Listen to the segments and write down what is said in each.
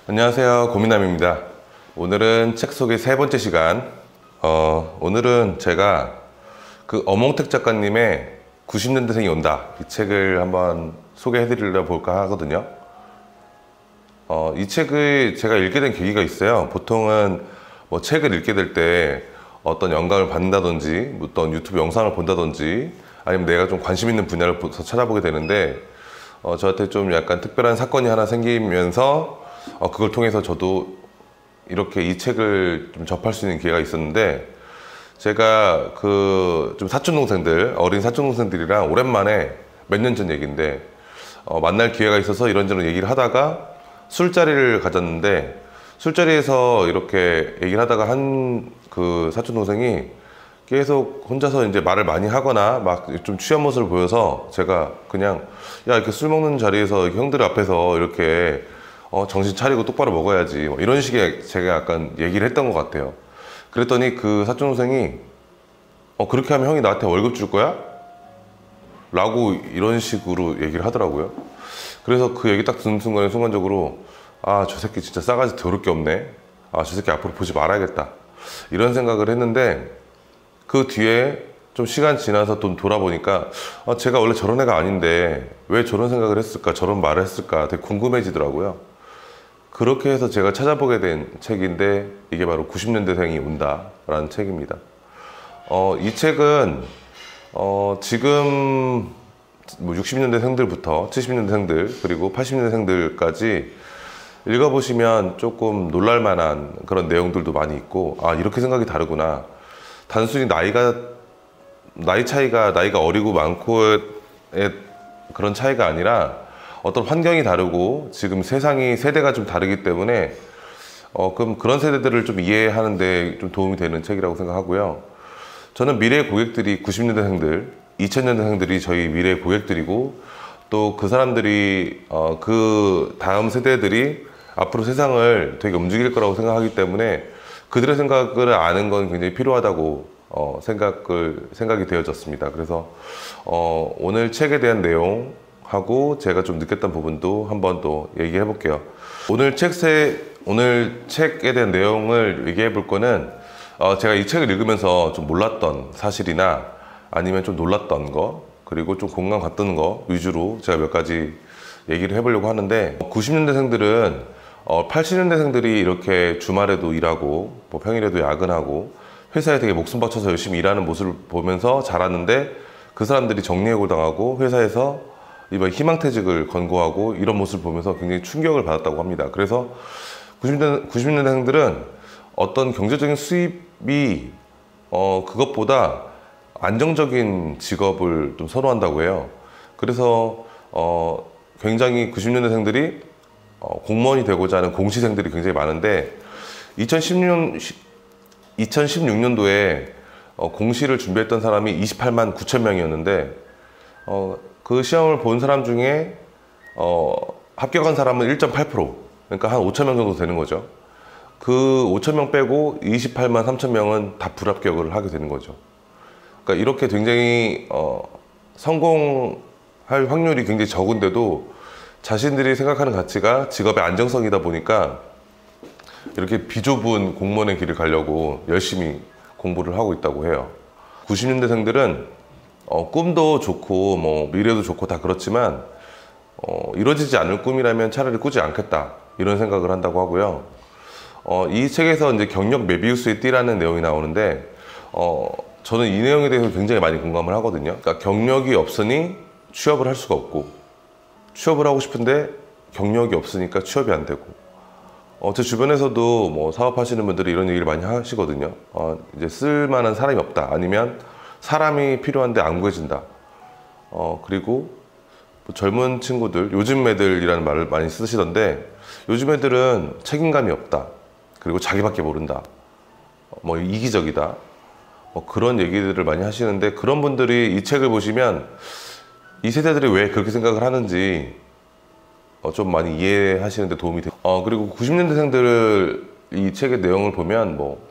안녕하세요, 고민남입니다. 오늘은 책 소개 세 번째 시간. 오늘은 제가 그 엄홍택 작가님의 90년대생이 온다, 이 책을 한번 소개해 드리려 볼까 하거든요. 이 책을 제가 읽게 된 계기가 있어요. 보통은 뭐 책을 읽게 될 때 어떤 영감을 받는다든지, 어떤 유튜브 영상을 본다든지, 아니면 내가 좀 관심 있는 분야를 찾아보게 되는데, 저한테 좀 약간 특별한 사건이 하나 생기면서 그걸 통해서 저도 이렇게 이 책을 좀 접할 수 있는 기회가 있었는데, 제가 그 좀 사촌동생들, 어린 사촌동생들이랑 오랜만에 몇 년 전 얘기인데 만날 기회가 있어서 이런저런 얘기를 하다가 술자리를 가졌는데, 술자리에서 이렇게 얘기를 하다가 한 그 사촌동생이 계속 혼자서 이제 말을 많이 하거나 막 좀 취한 모습을 보여서 제가 그냥, 야, 이렇게 술 먹는 자리에서 형들 앞에서 이렇게 정신 차리고 똑바로 먹어야지, 뭐 이런 식의 제가 약간 얘기를 했던 것 같아요. 그랬더니 그 사촌동생이 그렇게 하면 형이 나한테 월급 줄 거야? 라고 이런 식으로 얘기를 하더라고요. 그래서 그 얘기 딱 듣는 순간에 순간적으로, 아, 저 새끼 진짜 싸가지 더럽게 없네, 아, 저 새끼 앞으로 보지 말아야겠다, 이런 생각을 했는데, 그 뒤에 좀 시간 지나서 또 돌아보니까 제가 원래 저런 애가 아닌데 왜 저런 생각을 했을까, 저런 말을 했을까 되게 궁금해지더라고요. 그렇게 해서 제가 찾아보게 된 책인데, 이게 바로 90년대생이 온다 라는 책입니다. 이 책은 지금 뭐 60년대생들부터 70년대생들 그리고 80년대생들까지 읽어보시면 조금 놀랄만한 그런 내용들도 많이 있고, 아, 이렇게 생각이 다르구나. 단순히 나이 차이가, 나이가 어리고 많고의 그런 차이가 아니라 어떤 환경이 다르고 지금 세상이, 세대가 좀 다르기 때문에 그럼 그런 세대들을 좀 이해하는 데 좀 도움이 되는 책이라고 생각하고요. 저는 미래의 고객들이 90년대생들, 2000년대생들이 저희 미래의 고객들이고, 또 그 사람들이 그 다음 세대들이 앞으로 세상을 되게 움직일 거라고 생각하기 때문에 그들의 생각을 아는 건 굉장히 필요하다고 생각이 되어졌습니다. 그래서 오늘 책에 대한 내용하고 제가 좀 느꼈던 부분도 한번 또 얘기해 볼게요. 오늘 책에 대한 내용을 얘기해 볼 거는 제가 이 책을 읽으면서 좀 몰랐던 사실이나 아니면 좀 놀랐던 거, 그리고 좀 공감 갔던 거 위주로 제가 몇 가지 얘기를 해보려고 하는데, 90년대생들은 80년대생들이 이렇게 주말에도 일하고 뭐 평일에도 야근하고 회사에 되게 목숨 바쳐서 열심히 일하는 모습을 보면서 자랐는데, 그 사람들이 정리해고 당하고 회사에서 이번 희망퇴직을 권고하고 이런 모습을 보면서 굉장히 충격을 받았다고 합니다. 그래서 90년대생들은 어떤 경제적인 수입이 그것보다 안정적인 직업을 좀 선호한다고 해요. 그래서 굉장히 90년대생들이 공무원이 되고자 하는 공시생들이 굉장히 많은데, 2016년도에 공시를 준비했던 사람이 28만 9천 명이었는데 그 시험을 본 사람 중에 합격한 사람은 1.8%, 그러니까 한 5천 명 정도 되는 거죠. 그 5천 명 빼고 28만 3천 명은 다 불합격을 하게 되는 거죠. 그러니까 이렇게 굉장히 성공할 확률이 굉장히 적은데도 자신들이 생각하는 가치가 직업의 안정성이다 보니까 이렇게 비좁은 공무원의 길을 가려고 열심히 공부를 하고 있다고 해요. 90년대생들은 꿈도 좋고 뭐 미래도 좋고 다 그렇지만 이루어지지 않을 꿈이라면 차라리 꾸지 않겠다, 이런 생각을 한다고 하고요. 이 책에서 이제 경력 메비우스의 띠라는 내용이 나오는데 저는 이 내용에 대해서 굉장히 많이 공감을 하거든요. 그러니까 경력이 없으니 취업을 할 수가 없고, 취업을 하고 싶은데 경력이 없으니까 취업이 안 되고, 제 주변에서도 뭐 사업하시는 분들이 이런 얘기를 많이 하시거든요. 이제 쓸만한 사람이 없다, 아니면 사람이 필요한데 안 구해진다. 그리고 뭐 젊은 친구들, 요즘 애들이라는 말을 많이 쓰시던데, 요즘 애들은 책임감이 없다, 그리고 자기밖에 모른다, 뭐 이기적이다, 뭐 그런 얘기들을 많이 하시는데, 그런 분들이 이 책을 보시면 이 세대들이 왜 그렇게 생각을 하는지 좀 많이 이해하시는 데 도움이 돼요. 그리고 90년대생들 이 책의 내용을 보면 뭐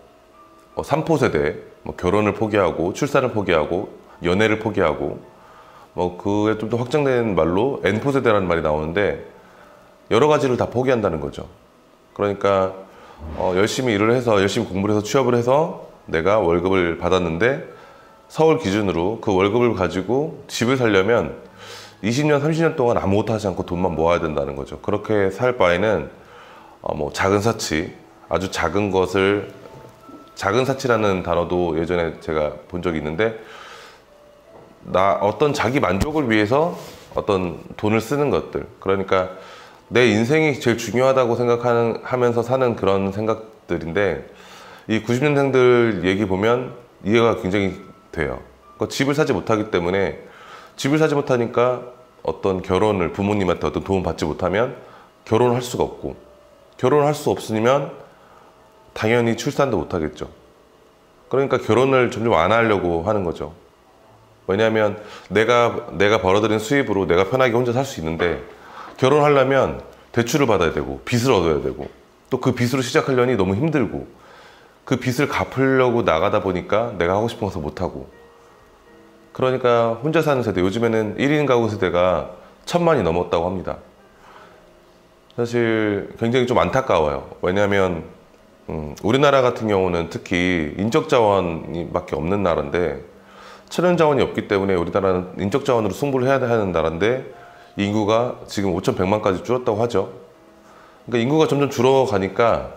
3포 세대, 뭐 결혼을 포기하고 출산을 포기하고 연애를 포기하고, 뭐 그에 좀 더 확장된 말로 N포세대라는 말이 나오는데, 여러 가지를 다 포기한다는 거죠. 그러니까 열심히 일을 해서, 열심히 공부를 해서 취업을 해서 내가 월급을 받았는데, 서울 기준으로 그 월급을 가지고 집을 살려면 20년, 30년 동안 아무것도 하지 않고 돈만 모아야 된다는 거죠. 그렇게 살 바에는 뭐 작은 사치, 아주 작은 것을, 작은 사치라는 단어도 예전에 제가 본 적이 있는데, 어떤 자기 만족을 위해서 어떤 돈을 쓰는 것들, 그러니까 내 인생이 제일 중요하다고 하면서 사는 그런 생각들인데, 이 90년생들 얘기 보면 이해가 굉장히 돼요. 그러니까 집을 사지 못하기 때문에, 집을 사지 못하니까 어떤 결혼을, 부모님한테 어떤 도움 받지 못하면 결혼을 할 수가 없고, 결혼을 할 수 없으면 당연히 출산도 못하겠죠. 그러니까 결혼을 점점 안 하려고 하는 거죠. 왜냐하면 내가 벌어들인 수입으로 내가 편하게 혼자 살 수 있는데, 결혼하려면 대출을 받아야 되고 빚을 얻어야 되고, 또 그 빚으로 시작하려니 너무 힘들고, 그 빚을 갚으려고 나가다 보니까 내가 하고 싶은 것을 못하고, 그러니까 혼자 사는 세대, 요즘에는 1인 가구 세대가 1000만이 넘었다고 합니다. 사실 굉장히 좀 안타까워요. 왜냐하면 우리나라 같은 경우는 특히 인적 자원이 밖에 없는 나라인데, 천연 자원이 없기 때문에 우리나라는 인적 자원으로 승부를 해야 하는 나라인데, 인구가 지금 5,100만까지 줄었다고 하죠. 그러니까 인구가 점점 줄어가니까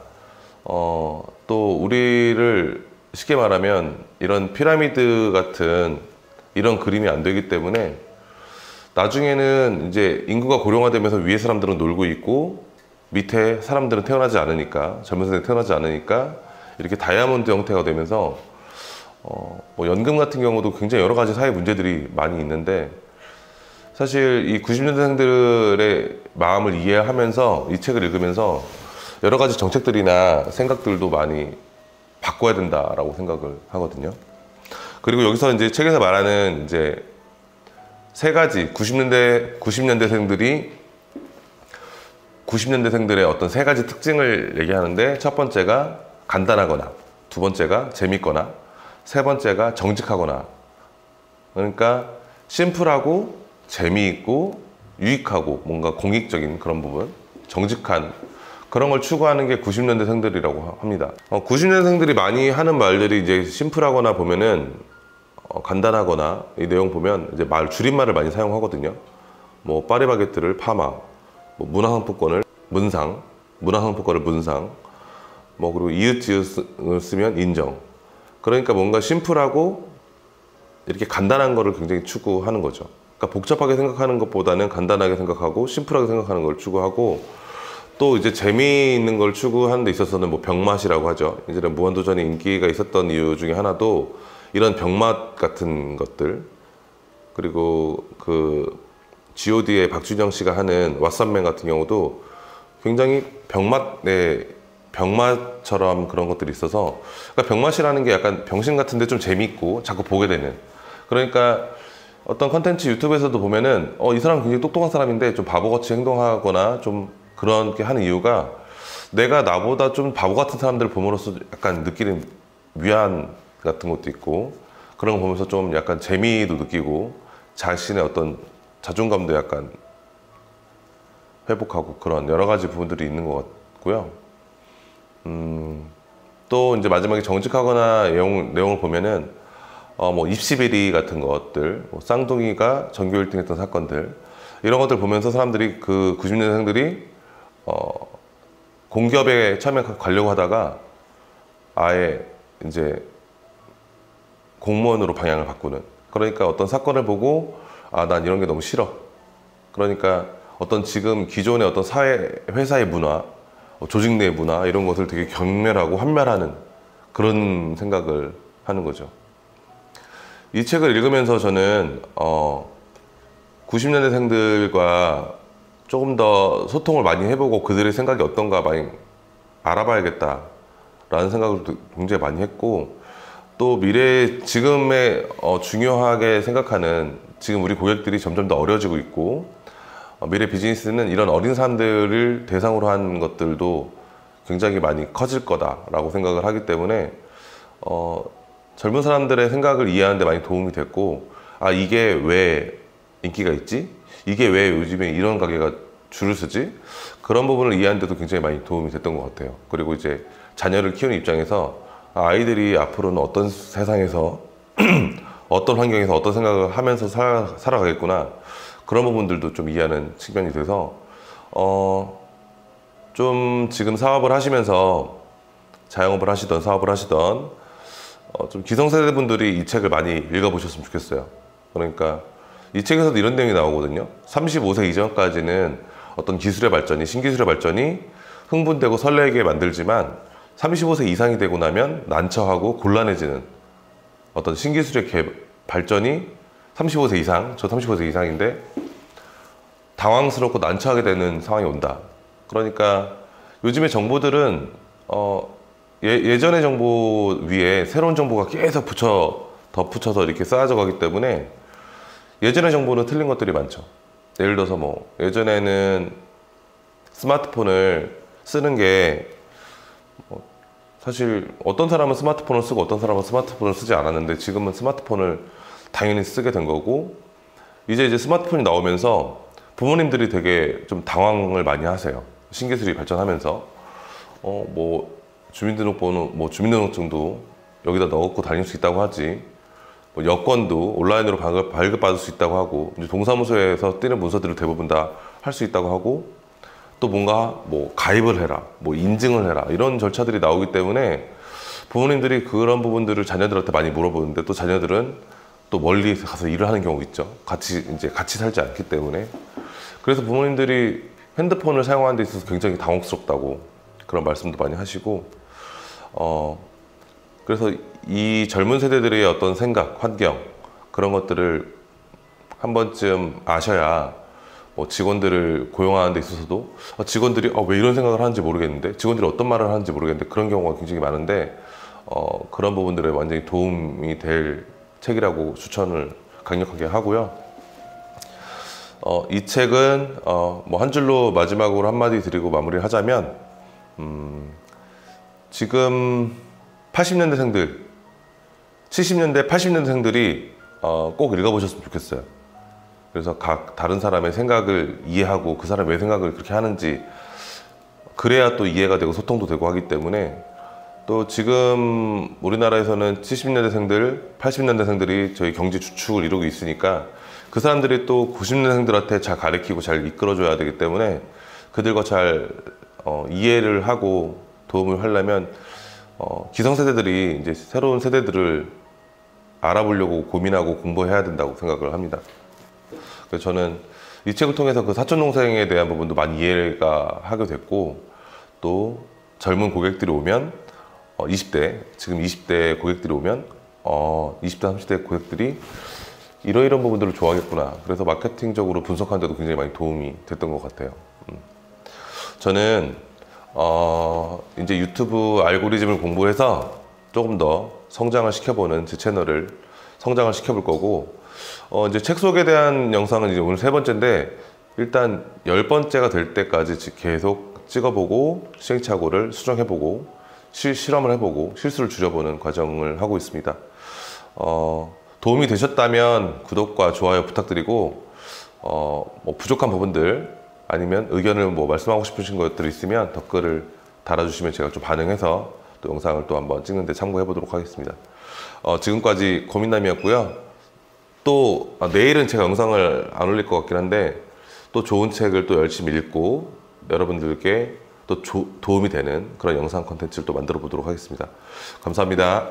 또 우리를 쉽게 말하면 이런 피라미드 같은 이런 그림이 안 되기 때문에, 나중에는 이제 인구가 고령화되면서 위에 사람들은 놀고 있고 밑에 사람들은 태어나지 않으니까, 젊은 세대 태어나지 않으니까 이렇게 다이아몬드 형태가 되면서 뭐 연금 같은 경우도 굉장히 여러 가지 사회 문제들이 많이 있는데, 사실 이 90년대생들의 마음을 이해하면서 이 책을 읽으면서 여러 가지 정책들이나 생각들도 많이 바꿔야 된다라고 생각을 하거든요. 그리고 여기서 이제 책에서 말하는 이제 세 가지 90년대생들의 어떤 세 가지 특징을 얘기하는데, 첫 번째가 간단하거나, 두 번째가 재밌거나, 세 번째가 정직하거나. 그러니까 심플하고 재미있고 유익하고 뭔가 공익적인 그런 부분, 정직한 그런 걸 추구하는 게 90년대생들이라고 합니다. 90년대생들이 많이 하는 말들이 이제 심플하거나 보면은 간단하거나, 이 내용 보면 이제 줄임말을 많이 사용하거든요. 뭐 파리바게뜨를 파마, 뭐 문화상품권을 문상, 문화상품권을 문상, 뭐 그리고 이웃지읒을 쓰면 인정. 그러니까 뭔가 심플하고 이렇게 간단한 거를 굉장히 추구하는 거죠. 그러니까 복잡하게 생각하는 것보다는 간단하게 생각하고 심플하게 생각하는 걸 추구하고, 또 이제 재미있는 걸 추구하는 데 있어서는 뭐 병맛이라고 하죠. 이제는 무한도전이 인기가 있었던 이유 중에 하나도 이런 병맛 같은 것들, 그리고 그 G.O.D의 박준영 씨가 하는 왓썸맨 같은 경우도 굉장히 병맛처럼 그런 것들이 있어서, 그러니까 병맛이라는 게 약간 병신 같은데 좀 재밌고 자꾸 보게 되는, 그러니까 어떤 컨텐츠 유튜브에서도 보면은 이 사람 굉장히 똑똑한 사람인데 좀 바보같이 행동하거나 좀 그렇게 하는 이유가, 내가 나보다 좀 바보 같은 사람들을 보므로써 약간 느끼는 위안 같은 것도 있고, 그런 거 보면서 좀 약간 재미도 느끼고 자신의 어떤 자존감도 약간 회복하고, 그런 여러 가지 부분들이 있는 것 같고요. 또 이제 마지막에 정직하거나 내용을 보면은 뭐 입시비리 같은 것들, 뭐 쌍둥이가 전교 1등 했던 사건들, 이런 것들 보면서 사람들이, 그 90년생들이 공기업에 처음에 가려고 하다가 아예 이제 공무원으로 방향을 바꾸는, 그러니까 어떤 사건을 보고 난 이런 게 너무 싫어. 그러니까 어떤 지금 기존의 어떤 회사의 문화, 조직 내 문화, 이런 것을 되게 경멸하고 환멸하는 그런 생각을 하는 거죠. 이 책을 읽으면서 저는 90년대생들과 조금 더 소통을 많이 해보고 그들의 생각이 어떤가 많이 알아봐야겠다라는 생각을 굉장히 많이 했고, 또 지금의 중요하게 생각하는, 지금 우리 고객들이 점점 더 어려지고 있고, 미래 비즈니스는 이런 어린 사람들을 대상으로 한 것들도 굉장히 많이 커질 거다라고 생각을 하기 때문에 젊은 사람들의 생각을 이해하는 데 많이 도움이 됐고, 아, 이게 왜 인기가 있지? 이게 왜 요즘에 이런 가게가 줄을 서지? 그런 부분을 이해하는 데도 굉장히 많이 도움이 됐던 것 같아요. 그리고 이제 자녀를 키우는 입장에서 아이들이 앞으로는 어떤 세상에서 어떤 환경에서 어떤 생각을 하면서 살아가겠구나, 그런 부분들도 좀 이해하는 측면이 돼서 좀 지금 사업을 하시면서 자영업을 하시던 사업을 하시던 좀 기성세대 분들이 이 책을 많이 읽어보셨으면 좋겠어요. 그러니까 이 책에서도 이런 내용이 나오거든요. 35세 이전까지는 어떤 기술의 발전이, 신기술의 발전이 흥분되고 설레게 만들지만 35세 이상이 되고 나면 난처하고 곤란해지는 어떤 신기술의 발전이 35세 이상, 저 35세 이상인데 당황스럽고 난처하게 되는 상황이 온다. 그러니까 요즘의 정보들은 예전의 정보 위에 새로운 정보가 계속 덧붙여서 이렇게 쌓아져 가기 때문에 예전의 정보는 틀린 것들이 많죠. 예를 들어서 뭐 예전에는 스마트폰을 쓰는 게 사실 어떤 사람은 스마트폰을 쓰고 어떤 사람은 스마트폰을 쓰지 않았는데 지금은 스마트폰을 당연히 쓰게 된 거고, 이제 스마트폰이 나오면서 부모님들이 되게 좀 당황을 많이 하세요. 신기술이 발전하면서 뭐 주민등록번호, 뭐 주민등록증도 여기다 넣고 다닐 수 있다고 하지, 뭐 여권도 온라인으로 발급받을 수 있다고 하고, 이제 동사무소에서 떼는 문서들을 대부분 다 할 수 있다고 하고, 또 뭔가 뭐 가입을 해라, 뭐 인증을 해라, 이런 절차들이 나오기 때문에 부모님들이 그런 부분들을 자녀들한테 많이 물어보는데, 또 자녀들은 또 멀리 가서 일을 하는 경우가 있죠. 같이 살지 않기 때문에. 그래서 부모님들이 핸드폰을 사용하는 데 있어서 굉장히 당혹스럽다고 그런 말씀도 많이 하시고, 그래서 이 젊은 세대들의 어떤 생각, 환경, 그런 것들을 한 번쯤 아셔야 뭐 직원들을 고용하는 데 있어서도 직원들이 왜 이런 생각을 하는지 모르겠는데, 직원들이 어떤 말을 하는지 모르겠는데, 그런 경우가 굉장히 많은데 그런 부분들에 완전히 도움이 될 책이라고 추천을 강력하게 하고요. 이 책은 뭐 한 줄로 마지막으로 한마디 드리고 마무리를 하자면, 지금 80년대생들, 70년대, 80년대생들이 꼭 읽어보셨으면 좋겠어요. 그래서 각 다른 사람의 생각을 이해하고 그 사람이 왜 생각을 그렇게 하는지, 그래야 또 이해가 되고 소통도 되고 하기 때문에, 또 지금 우리나라에서는 70년대생들, 80년대생들이 저희 경제 주축을 이루고 있으니까 그 사람들이 또 90년대생들한테 잘 가르치고 잘 이끌어줘야 되기 때문에 그들과 잘 이해를 하고 도움을 하려면 기성세대들이 이제 새로운 세대들을 알아보려고 고민하고 공부해야 된다고 생각을 합니다. 그래서 저는 이 책을 통해서 그 사촌동생에 대한 부분도 많이 이해가 하게 됐고, 또 젊은 고객들이 오면 20대, 지금 20대 고객들이 오면 20대, 30대 고객들이 이런 부분들을 좋아하겠구나. 그래서 마케팅적으로 분석하는 데도 굉장히 많이 도움이 됐던 것 같아요. 저는 이제 유튜브 알고리즘을 공부해서 조금 더 성장을 시켜보는 제 채널을 성장을 시켜볼 거고, 이제 책 소개에 대한 영상은 이제 오늘 3번째인데, 일단 10번째가 될 때까지 계속 찍어보고 시행착오를 수정해보고 실험을 해보고 실수를 줄여보는 과정을 하고 있습니다. 도움이 되셨다면 구독과 좋아요 부탁드리고, 뭐 부족한 부분들 아니면 의견을 뭐 말씀하고 싶으신 것들이 있으면 댓글을 달아주시면 제가 좀 반영해서 또 영상을 또 한번 찍는 데 참고해 보도록 하겠습니다. 지금까지 고민남이었고요. 또 내일은 제가 영상을 안 올릴 것 같긴 한데, 또 좋은 책을 또 열심히 읽고 여러분들께 또 도움이 되는 그런 영상 콘텐츠를 또 만들어 보도록 하겠습니다. 감사합니다.